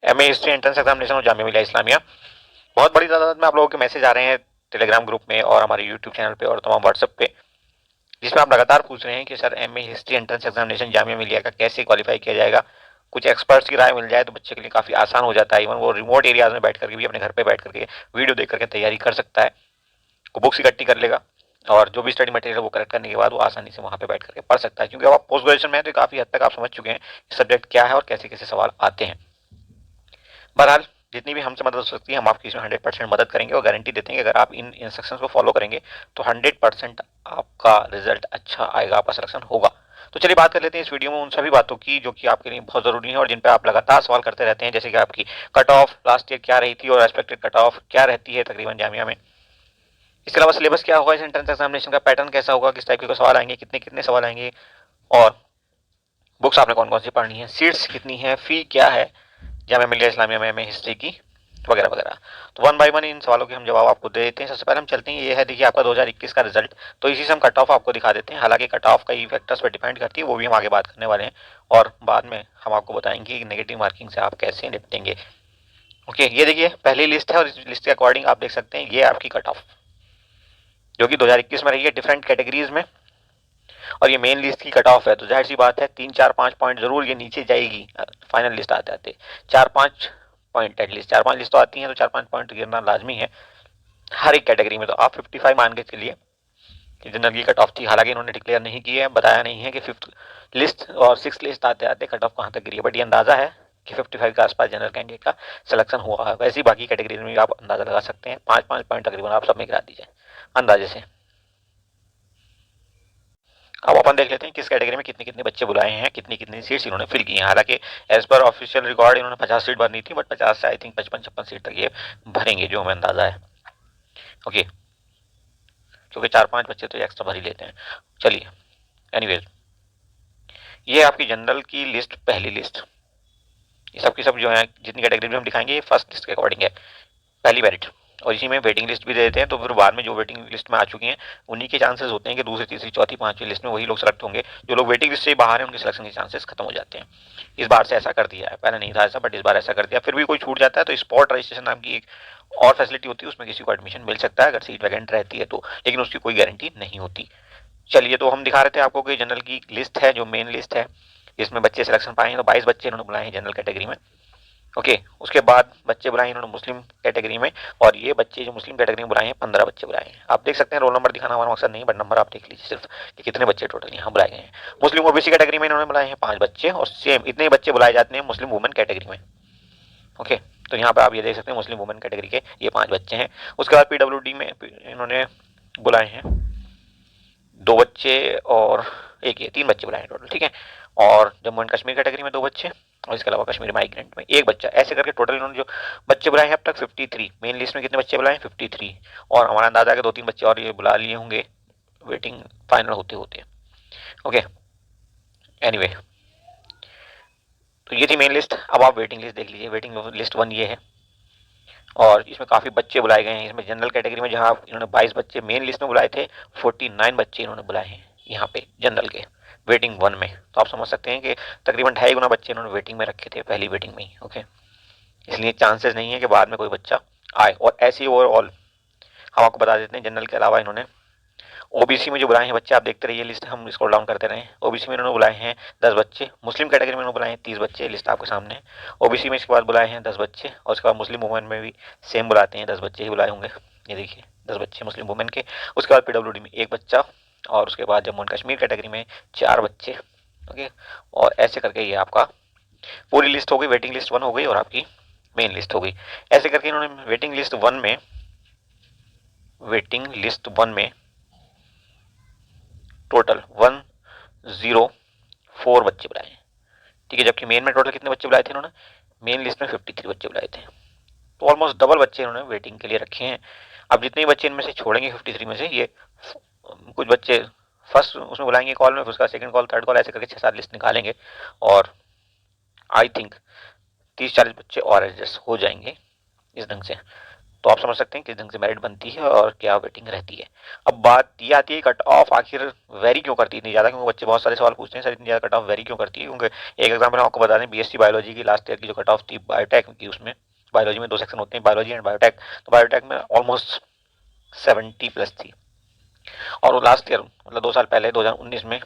MA history entrance examination और जामिया मिलिया इस्लामिया, बहुत बड़ी तादाद में आप लोगों के मैसेज आ रहे हैं टेलीग्राम ग्रुप में और हमारे यूट्यूब चैनल पे और तमाम व्हाट्सएप पे, जिसमें आप लगातार पूछ रहे हैं कि sir MA history entrance examination Jamia Millia का कैसे क्वालिफाई किया जाएगा। कुछ एक्सपर्ट्स की राय मिल जाए तो बच्चे के लिए काफ़ी आसान हो जाता है। इवन वो रिमोट एरियाज में बैठ करके भी अपने घर पे बैठ करके वीडियो देख करके तैयारी कर सकता है, वो बुक्स इकट्ठी कर लेगा और जो भी स्टडी मटेरियल वो कलेक्ट करने के बाद वो आसानी से वहाँ पे बैठ करके पढ़ सकता है। क्योंकि अब आप पोस्ट ग्रेजुएशन में है तो काफ़ी हद तक आप समझ चुके हैं सब्जेक्ट क्या है और कैसे कैसे सवाल आते हैं। बहरहाल जितनी भी हमसे मदद हो सकती है हम आपकी इसमें 100% मदद करेंगे और गारंटी देते हैं कि अगर आप इन इंस्ट्रक्शंस को फॉलो करेंगे तो 100% आपका रिजल्ट अच्छा आएगा, आपका सिलेक्शन होगा। तो चलिए बात कर लेते हैं इस वीडियो में उन सभी बातों की जो कि आपके लिए बहुत ज़रूरी है और जिन पे आप लगातार सवाल करते रहते हैं, जैसे कि आपकी कट ऑफ लास्ट ईयर क्या रही थी और एक्सपेक्टेड कट ऑफ क्या रहती है तकरीबन जामिया में। इसके अलावा सिलेबस क्या होगा, इस एंट्रेंस एग्जामिनेशन का पैटर्न कैसा होगा, किस टाइप के सवाल आएंगे, कितने कितने सवाल आएंगे और बुक्स आपने कौन कौन सी पढ़नी है, सीट्स कितनी है, फी क्या है जामिया मिलिया इस्लामिया में हिस्ट्री की, वगैरह वगैरह। तो वन बाय वन इन सवालों के हम जवाब आपको दे देते हैं। सबसे पहले हम चलते हैं, ये है देखिए आपका 2021 का रिजल्ट, तो इसी से हम कट ऑफ आपको दिखा देते हैं। हालांकि कट ऑफ कई फैक्टर्स पर डिपेंड करती है, वो भी हम आगे बात करने वाले हैं और बाद में हम आपको बताएंगे कि नेगेटिव मार्किंग से आप कैसे निपटेंगे। ओके, ये देखिए पहली लिस्ट है और इस लिस्ट के अकॉर्डिंग आप देख सकते हैं ये आपकी कट ऑफ जो कि 2021 में रही है डिफरेंट कैटेगरीज में, और ये मेन लिस्ट की कट ऑफ है। तो जाहिर सी बात है 3 4 5 पॉइंट जरूर ये नीचे जाएगी फाइनल लिस्ट आते आते। 4 5 पॉइंट एटलीस्ट 4 5 लिस्ट तो आती हैं तो 4 5 पॉइंट गिरना लाजमी है हर एक कैटेगरी में। तो आप 55 मान के चलिए जनरल की कट ऑफ थी। हालांकि इन्होंने डिक्लेयर नहीं की है, बताया नहीं है कि फिफ्थ लिस्ट और सिक्स लिस्ट आते आते कट ऑफ कहाँ तक गिरी है, बट ये अंदाजा है कि 55 के आसपास जनरल कैंडिडेट का सिलेक्शन हुआ है। वैसे ही बाकी कैटेगरी में आप अंदाजा लगा सकते हैं, 5 5 पॉइंट तकरीबन आप सब में गिरा दीजिए अंदाजे से। अब अपन देख लेते हैं किस कैटेगरी में कितने कितने बच्चे बुलाए हैं, कितनी कितनी सीट्स इन्होंने फिल की हैं। हालांकि एज पर ऑफिशियल रिकॉर्ड इन्होंने 50 सीट भरनी थी, बट 50 से आई थिंक 55 56 सीट तक ये भरेंगे जो हमें अंदाजा है। ओके, क्योंकि 4 5 बच्चे तो ये एक्स्ट्रा भर ही लेते हैं। चलिए एनीवेज, ये आपकी जनरल की लिस्ट, पहली लिस्ट। ये सब की सब जो है जितनी कैटेगरी में हम दिखाएंगे ये फर्स्ट लिस्ट के अकॉर्डिंग है, पहली मेरिट। और इसी में वेटिंग लिस्ट भी दे देते हैं, तो फिर बाद में जो वेटिंग लिस्ट में आ चुकी हैं उन्हीं के चांसेस होते हैं कि दूसरी तीसरी चौथी पांचवी लिस्ट में वही लोग सेलेक्ट होंगे। जो लोग वेटिंग लिस्ट से बाहर हैं उनके सिलेक्शन के चांसेस खत्म हो जाते हैं। इस बार से ऐसा कर दिया है, पहले नहीं था ऐसा बट इस बार ऐसा कर दिया। फिर भी कोई छूट जाता है तो स्पॉट रजिस्ट्रेशन नाम की एक और फैसिलिटी होती है, उसमें किसी को एडमिशन मिल सकता है अगर सीट वैकेंट रहती है तो, लेकिन उसकी कोई गारंटी नहीं होती। चलिए, तो हम दिखा रहे थे आपको कि जनरल की लिस्ट है जो मेन लिस्ट है, इसमें बच्चे सिलेक्शन पाए हैं तो 22 बच्चे इन्होंने बुलाए हैं जनरल कैटेगरी में। ओके, उसके बाद बच्चे बुलाए इन्होंने मुस्लिम कैटेगरी में, और ये बच्चे जो मुस्लिम कैटेगरी में बुलाए हैं 15 बच्चे बुलाए हैं। आप देख सकते हैं, रोल नंबर दिखाना हमारा मकसद नहीं, बट नंबर आप देख लीजिए सिर्फ कि कितने बच्चे टोटल यहाँ बुलाए गए हैं। मुस्लिम ओबीसी कैटेगरी में इन्होंने बुलाए हैं 5 बच्चे, और सेम इतने बच्चे बुलाए जाते हैं मुस्लिम वुमेन कैटेगरी में। ओके, तो यहाँ पे आप ये देख सकते हैं मुस्लिम वुमेन कैटेगरी के ये 5 बच्चे हैं। उसके बाद पीडब्ल्यूडी में इन्होंने बुलाए हैं 2 बच्चे और एक, ये 3 बच्चे बुलाए हैं टोटल, ठीक है। और जम्मू एंड कश्मीर कैटेगरी में 2 बच्चे और इसके अलावा कश्मीरी माइग्रेंट में 1 बच्चा, ऐसे करके टोटल इन्होंने जो बच्चे बुलाए हैं अब तक 53। मेन लिस्ट में कितने बच्चे बुलाए हैं 53, और हमारा अंदाजा है कि 2 3 बच्चे और ये बुला लिए होंगे वेटिंग फाइनल होते होते। ओके, एनीवे, तो ये थी मेन लिस्ट। अब आप वेटिंग लिस्ट देख लीजिए, वेटिंग लिस्ट 1 ये है और इसमें काफ़ी बच्चे बुलाए गए हैं। इसमें जनरल कैटेगरी में जहाँ इन्होंने 22 बच्चे मेन लिस्ट में बुलाए थे, 49 बच्चे इन्होंने बुलाए हैं यहाँ पे जनरल के वेटिंग 1 में। तो आप समझ सकते हैं कि तकरीबन 2.5 गुना बच्चे इन्होंने वेटिंग में रखे थे पहली वेटिंग में ही। ओके, इसलिए चांसेस नहीं है कि बाद में कोई बच्चा आए। और ऐसे ही ओवरऑल हम आपको बता देते हैं जनरल के अलावा इन्होंने ओबीसी में जो बुलाए हैं बच्चे, आप देखते रहिए लिस्ट, हम स्क्रॉल डाउन करते रहे। ओबीसी में इन्होंने बुलाए हैं 10 बच्चे, मुस्लिम कैटेगरी में इन्होंने बुलाए हैं 30 बच्चे, लिस्ट आपके सामने है। ओबीसी में इसके बाद बुलाए हैं 10 बच्चे, और उसके बाद मुस्लिम वुमेन में भी सेम बुलाते हैं, 10 बच्चे ही बुलाए होंगे। ये देखिए 10 बच्चे मुस्लिम वुमेन के। उसके बाद पीडब्ल्यूडी में 1 बच्चा, और उसके बाद जम्मू एंड कश्मीर कैटेगरी में 4 बच्चे। ओके, और ऐसे करके ये आपका पूरी लिस्ट हो गई, वेटिंग लिस्ट 1 हो गई और आपकी मेन लिस्ट हो गई। ऐसे करके इन्होंने वेटिंग लिस्ट 1 में टोटल 104 बच्चे बुलाए हैं, ठीक है। जबकि मेन में टोटल कितने बच्चे बुलाए थे इन्होंने, मेन लिस्ट में 53 बच्चे बुलाए थे। तो ऑलमोस्ट डबल बच्चे इन्होंने वेटिंग के लिए रखे हैं। अब जितने बच्चे इनमें से छोड़ेंगे 53 में से, ये कुछ बच्चे फर्स्ट उसमें बुलाएंगे कॉल में, उसका सेकंड कॉल, थर्ड कॉल, ऐसे करके 6 7 लिस्ट निकालेंगे और आई थिंक 30 40 बच्चे और एडजस्ट हो जाएंगे इस ढंग से। तो आप समझ सकते हैं किस ढंग से मेरिट बनती है और क्या वेटिंग रहती है। अब बात ये आती है कट ऑफ आखिर वेरी क्यों करती है इतनी ज़्यादा, क्योंकि बच्चे बहुत सारे सवाल पूछते हैं सर इतनी ज़्यादा कट ऑफ वेरी क्यों करती है। क्योंकि एक एग्जाम्पल हम आपको बता दें, बीएससी बायोलॉजी की लास्ट ईयर की जो कट ऑफ थी बायोटेक की, उसमें बायोलॉजी में 2 सेक्शन होते हैं, बायोलॉजी एंड बायोटेक, तो बायोटेक में ऑलमोस्ट 70+ थी। और वो लास्ट ईयर मतलब 2 साल पहले 2019 में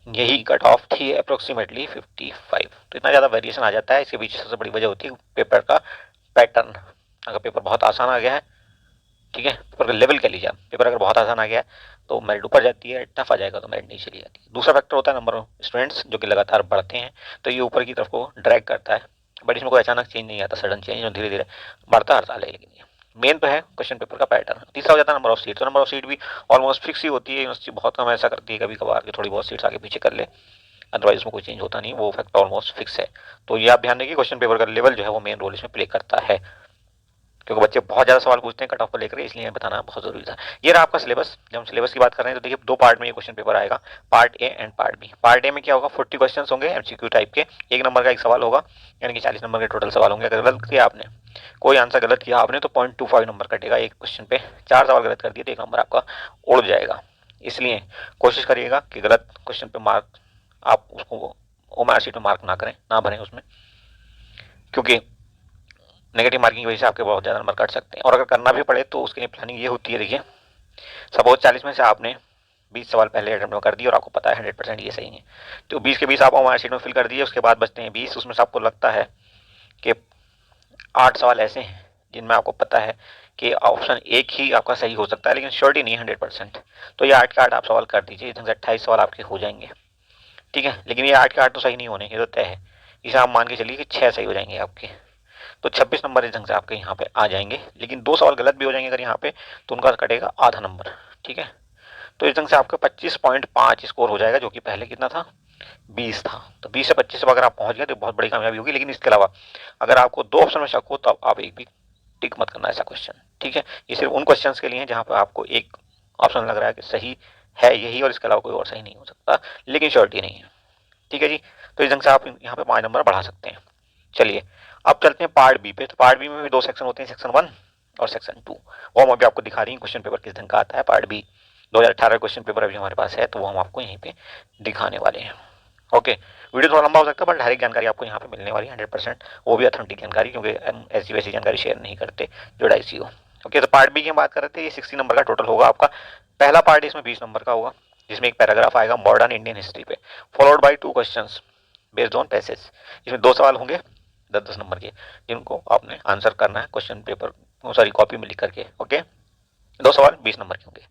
यही कट ऑफ थी अप्रोक्सीमेटली 55। तो इतना ज़्यादा वेरिएशन आ जाता है, इसके पीछे सबसे बड़ी वजह होती है पेपर का पैटर्न। अगर पेपर बहुत आसान आ गया है, ठीक है, पेपर का लेवल कह लीजिए आप, पेपर अगर बहुत आसान आ गया है तो मेरिट ऊपर जाती है, टफ आ जाएगा तो मेरिट नीचे चली जाती है। दूसरा फैक्टर होता है नंबर ऑफ स्टूडेंट्स जो कि लगातार बढ़ते हैं, तो ये ऊपर की तरफ को ड्रैग करता है, बट इसमें कोई अचानक चेंज नहीं आता, सडन चेंज, धीरे धीरे बढ़ता हर साल है। लेकिन ये मेन तो है क्वेश्चन पेपर का पैटर्न। तीसरा हो जाता है नंबर ऑफ सीट, तो नंबर ऑफ सीट भी ऑलमोस्ट फिक्स ही होती है, यूनिवर्सिटी बहुत कम ऐसा करती है कभी कभार कि थोड़ी बहुत सीट्स आगे पीछे कर ले, अदरवाइज उसमें कोई चेंज होता नहीं, वो फैक्टर ऑलमोस्ट फिक्स है। तो ये आप ध्यान रखिए, क्वेश्चन पेपर का लेवल जो है वो मेन रोल इसमें प्ले करता है, क्योंकि बच्चे बहुत ज़्यादा सवाल पूछते हैं कट ऑफ को लेकर, इसलिए बताना बहुत जरूरी था। ये रहा आपका सिलेबस। जब हम सिलेबस की बात कर रहे हैं तो देखिए 2 पार्ट में ये क्वेश्चन पेपर आएगा, part A and part B. Part A में क्या होगा, 40 क्वेश्चन होंगे एमसीक्यू टाइप के, 1 नंबर का एक सवाल होगा, यानी कि 40 नंबर के टोटल सवाल होंगे। अगर गलत किया आपने, कोई आंसर गलत किया आपने, तो 0.25 नंबर कटेगा एक क्वेश्चन पे। 4 सवाल गलत कर दिए तो 1 नंबर आपका उड़ जाएगा। इसलिए कोशिश करिएगा कि गलत क्वेश्चन पे मार्क आप उसको ओमार शीट में मार्क ना करें, ना भरें उसमें, क्योंकि नेगेटिव मार्किंग की वजह से आपके बहुत ज़्यादा नंबर कट सकते हैं। और अगर करना भी पड़े तो उसके लिए प्लानिंग ये होती है, देखिए सपोज 40 में से आपने 20 सवाल पहले अटेम्प्ट में कर दिए और आपको पता है 100% ये सही है, तो 20 के 20 आप ओमार शीट में फिल कर दिए, उसके बाद बचते हैं 20, उसमें से आपको लगता है कि 8 सवाल ऐसे हैं जिनमें आपको पता है कि ऑप्शन एक ही आपका सही हो सकता है, लेकिन श्योरिटी नहीं है 100%, तो ये 8 के 8 आप सवाल कर दीजिए, इस ढंग से 28 सवाल आपके हो जाएंगे, ठीक है। लेकिन ये 8 के 8 तो सही नहीं होने, ये तो तय है, इसे आप मान के चलिए कि 6 सही हो जाएंगे आपके, तो 26 नंबर इस ढंग से आपके यहाँ पे आ जाएंगे। लेकिन 2 सवाल गलत भी हो जाएंगे अगर यहाँ पे, तो उनका कटेगा आधा नंबर, ठीक है। तो इस ढंग से आपका 25.5 स्कोर हो जाएगा, जो कि पहले कितना था, 20 था। तो 20 से 25 अगर आप पहुंच गए तो बहुत बड़ी कामयाबी होगी। लेकिन इसके अलावा अगर आपको 2 ऑप्शन में शक हो तो आप एक भी टिक मत करना ऐसा क्वेश्चन, ठीक है। ये सिर्फ उन क्वेश्चन के लिए है जहाँ पर आपको एक ऑप्शन लग रहा है कि सही है यही और इसके अलावा कोई और सही नहीं हो सकता, लेकिन श्योरिटी नहीं है, ठीक है जी। तो इस ढंग से आप यहाँ पे 5 नंबर बढ़ा सकते हैं। चलिए अब चलते हैं पार्ट बी पे। तो पार्ट बी में भी 2 सेक्शन होते हैं, सेक्शन 1 और सेक्शन 2। वो हम अभी आपको दिखा रही हैं क्वेश्चन पेपर किस ढंग का आता है। पार्ट बी 2018 क्वेश्चन पेपर अभी हमारे पास है, तो वो हम आपको यहीं पे दिखाने वाले हैं। ओके, वीडियो थोड़ा लंबा हो सकता है बट डायरेक्ट जानकारी आपको यहाँ पे मिलने वाली है 100%, वो भी ऑथेंटिक जानकारी, क्योंकि हम ऐसी वैसी जानकारी शेयर नहीं करते जो डाइसी हो। ओके, तो पार्ट बी की हम बात कर रहे थे, ये 60 नंबर का टोटल होगा आपका। पहला पार्ट इसमें 20 नंबर का होगा, जिसमें एक पैराग्राफ आएगा मॉडर्न इंडियन हिस्ट्री पे, followed by 2 questions based on passage. इसमें 2 सवाल होंगे 10-10 नंबर के, जिनको आपने आंसर करना है क्वेश्चन पेपर, सॉरी कॉपी में लिख करके। ओके, 2 सवाल 20 नंबर के होंगे।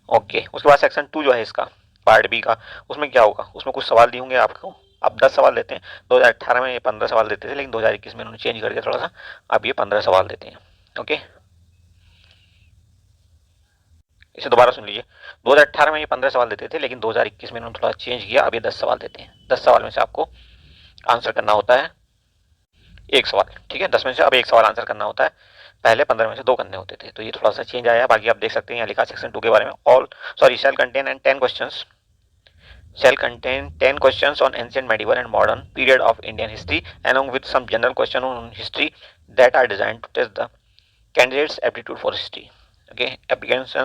ओके, उसके बाद सेक्शन 2 जो है इसका, पार्ट बी का, उसमें क्या होगा, उसमें कुछ सवाल दिए होंगे आपको, आप 10 सवाल देते हैं। 2018 में ये 15 सवाल देते थे, लेकिन 2021 में उन्होंने चेंज कर दिया थोड़ा सा, अब ये 15 सवाल देते हैं। ओके, इसे दोबारा सुन लीजिए, 2018 में ये 15 सवाल देते थे, लेकिन 2021 में उन्होंने थोड़ा चेंज किया, अब ये 10 सवाल देते हैं। 10 सवाल में से आपको आंसर करना होता है 1 सवाल, ठीक है। 10 में से अब 1 सवाल आंसर करना होता है, पहले 15 में से 2 करने होते थे, तो ये थोड़ा सा चेंज आया है। बाकी आप देख सकते हैं यहाँ लिखा सेक्शन 2 के बारे में, all sorry shall contain and 10 questions, shall contain 10 questions on ancient, medieval and modern period of Indian history along with some general question on history that are designed to test the candidates aptitude for history. Okay, applicants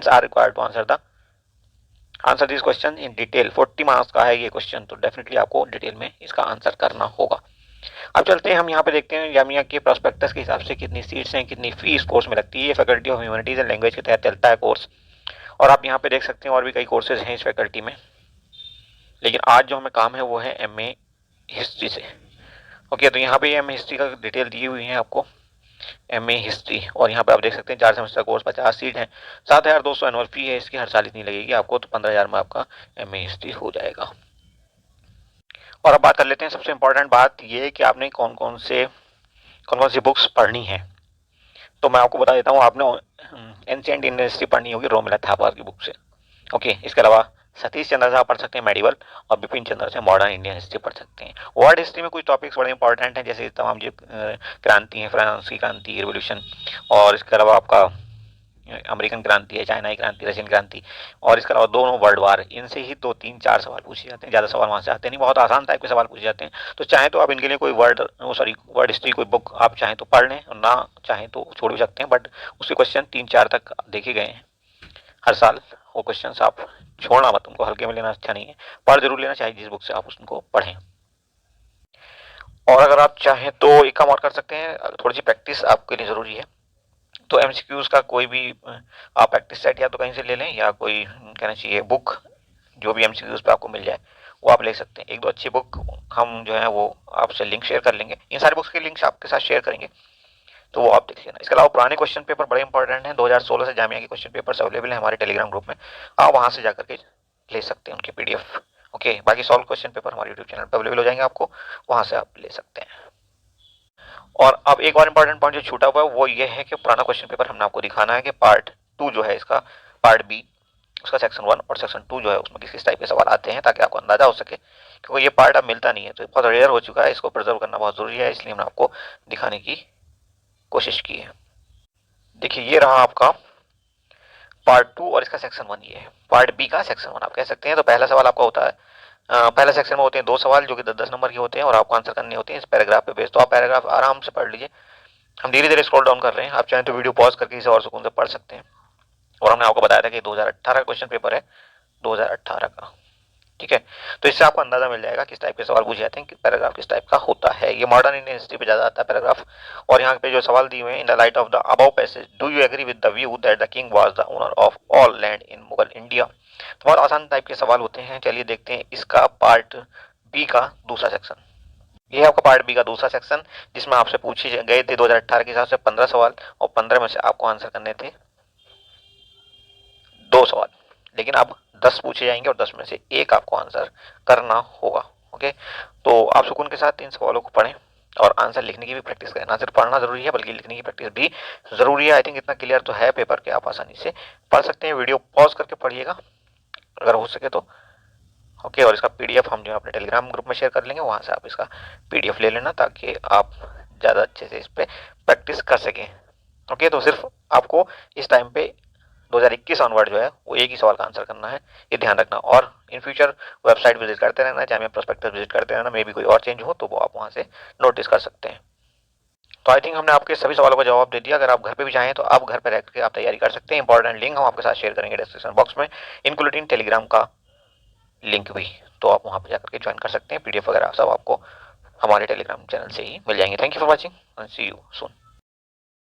are required to answer this question in detail। 40 marks का है ये question, तो definitely आपको detail में इसका answer करना होगा। अब चलते हैं हम यहाँ पे देखते हैं जामिया के प्रोस्पेक्टस के हिसाब से कितनी सीट्स हैं, कितनी फीस कोर्स में लगती है। ये faculty of humanities and language के तहत चलता है कोर्स, और आप यहाँ पे देख सकते हैं और भी कई कोर्सेज हैं इस फैकल्टी में, लेकिन आज जो हमें काम है वो है एमए हिस्ट्री से। ओके, तो यहाँ पे एमए हिस्ट्री का डिटेल दी हुई है आपको, एमए हिस्ट्री, और यहाँ पे आप देख सकते हैं 4 सेमेस्टर कोर्स, 50 सीट है, 7,200 एनुअल फी है इसकी, हर साल इतनी लगेगी आपको, तो 15,000 में आपका एमए हिस्ट्री हो जाएगा। और अब बात कर लेते हैं सबसे इंपॉर्टेंट बात ये कि आपने कौन कौन सी बुक्स पढ़नी है। तो मैं आपको बता देता हूँ, आपने एंशिएंट इंडियन हिस्ट्री पढ़नी होगी रोमिला थापर की बुक से। ओके, इसके अलावा सतीश चंद्र से पढ़ सकते हैं मेडिवल, और बिपिन चंद्र से मॉडर्न इंडियन हिस्ट्री पढ़ सकते हैं। वर्ल्ड हिस्ट्री में कुछ टॉपिक्स बड़े इंपॉर्टेंट हैं, जैसे तमाम जो क्रांति है, फ्रांस की क्रांति, रिवोल्यूशन, और इसके अलावा आपका अमेरिकन क्रांति है, चाइना की क्रांति, रशियन क्रांति और इसके अलावा दोनों वर्ल्ड वार, इनसे ही 2 3 4 सवाल पूछे जाते हैं, ज़्यादा सवाल वहाँ से आते नहीं, बहुत आसान टाइप के सवाल पूछे जाते हैं। तो चाहे तो आप इनके लिए कोई वर्ड हिस्ट्री कोई बुक आप चाहें तो पढ़ लें और ना चाहें तो छोड़ भी सकते हैं, बट उसके क्वेश्चन 3 4 तक देखे गए हैं हर साल। वो क्वेश्चन आप छोड़ना मत, उनको हल्के में लेना अच्छा नहीं है, पढ़ जरूर लेना चाहिए जिस बुक से आप उसको पढ़ें। और अगर आप चाहें तो एक काम और कर सकते हैं, थोड़ी सी प्रैक्टिस आपके लिए ज़रूरी है। तो एमसीक्यूज का कोई भी आप प्रैक्टिस सेट या तो कहीं से ले लें या कोई कहना चाहिए बुक, जो भी एमसीक्यूज पे आपको मिल जाए वो आप ले सकते हैं। एक दो अच्छी बुक हम जो है वो आपसे लिंक शेयर कर लेंगे, इन सारी बुक्स के लिंक्स आपके साथ शेयर करेंगे, तो वो आप देख लेना। इसके अलावा पुराने क्वेश्चन पेपर बड़े इंपॉर्टेंट हैं, 2016 से जामिया के क्वेश्चन पेपर्स अवेलेबल हैं हमारे टेलीग्राम ग्रुप में, आप वहाँ से जाकर के ले सकते हैं उनकी पीडीएफ। ओके, बाकी सॉल्व क्वेश्चन पेपर हमारे यूट्यूब चैनल पर अवेलेबल हो जाएंगे, आपको वहाँ से आप ले सकते हैं। और अब एक और इंपॉर्टेंट पॉइंट जो छूटा हुआ है वो ये है कि पुराना क्वेश्चन पेपर हमने आपको दिखाना है कि पार्ट 2 जो है इसका, पार्ट बी उसका सेक्शन 1 और सेक्शन 2 जो है उसमें किस किस टाइप के सवाल आते हैं, ताकि आपको अंदाजा हो सके, क्योंकि ये पार्ट अब मिलता नहीं है, तो बहुत रेयर हो चुका है, इसको प्रिजर्व करना बहुत जरूरी है, इसलिए हमने आपको दिखाने की कोशिश की है। देखिए ये रहा आपका पार्ट 2 और इसका सेक्शन 1, ये है पार्ट बी का सेक्शन 1 आप कह सकते हैं। तो पहला सवाल आपका होता है, पहले सेक्शन में होते हैं 2 सवाल जो कि 10 10 नंबर के होते हैं और आपको आंसर करने होते हैं इस पैराग्राफ पे बेस्ड। तो आप पैराग्राफ आराम से पढ़ लीजिए, हम धीरे धीरे स्क्रॉल डाउन कर रहे हैं, आप चाहें तो वीडियो पॉज करके इसे और सुकून से पढ़ सकते हैं। और हमने आपको बताया था कि 2018 का क्वेश्चन पेपर है, 2018 का, ठीक है। तो इससे आपको अंदाजा मिल जाएगा किस टाइप के सवाल पूछे जाते हैं, कि पैराग्राफ किस टाइप का होता है। ये मॉडर्न इंडियन हिस्ट्री पे ज्यादा आता है पैराग्राफ। और यहाँ पे जो सवाल दिए हुए हैं, in the light of the above passage do you agree with the view that the king was the owner of all land in Mughal India. तो बहुत आसान टाइप के सवाल होते हैं। चलिए देखते हैं इसका पार्ट बी का दूसरा सेक्शन। ये है आपका पार्ट बी का दूसरा सेक्शन, जिसमें आपसे पूछे गए थे 2018 के हिसाब से 15 सवाल और 15 में से आपको आंसर करने थे 2 सवाल, लेकिन अब 10 पूछे जाएंगे और 10 में से एक आपको आंसर करना होगा। ओके, तो आप सुकून के साथ इन सवालों को पढ़ें और आंसर लिखने की भी प्रैक्टिस करें। ना सिर्फ पढ़ना जरूरी है बल्कि लिखने की प्रैक्टिस भी जरूरी है। आई थिंक इतना क्लियर तो है पेपर के, आप आसानी से पढ़ सकते हैं। वीडियो पॉज करके पढ़िएगा अगर हो सके तो। ओके, और इसका पीडीएफ हम जो अपने टेलीग्राम ग्रुप में शेयर कर लेंगे, वहां से आप इसका पीडीएफ ले लेना ताकि आप ज़्यादा अच्छे से इस पर प्रैक्टिस कर सकें। ओके, तो सिर्फ आपको इस टाइम पे 2021 ऑनवर्ड जो है वो एक ही सवाल का आंसर करना है, ये ध्यान रखना। और इन फ्यूचर वेबसाइट विजिट करते रहना, चाहे मैं प्रोस्पेक्टस विजिट करते रहना, मे भी कोई और चेंज हो तो वो आप वहाँ से नोटिस कर सकते हैं। तो आई थिंक हमने आपके सभी सवालों का जवाब दे दिया। अगर आप घर पे भी चाहें तो आप घर पे रह के आप तैयारी कर सकते हैं। इंपॉर्टेंट लिंक हम आपके साथ शेयर करेंगे डिस्क्रिप्शन बॉक्स में, इंक्लूडिंग टेलीग्राम का लिंक भी, तो आप वहाँ पर जाकर के ज्वाइन कर सकते हैं। पीडीएफ वगैरह सब आपको हमारे टेलीग्राम चैनल से ही मिल जाएंगे। Thank you for watching, see you soon.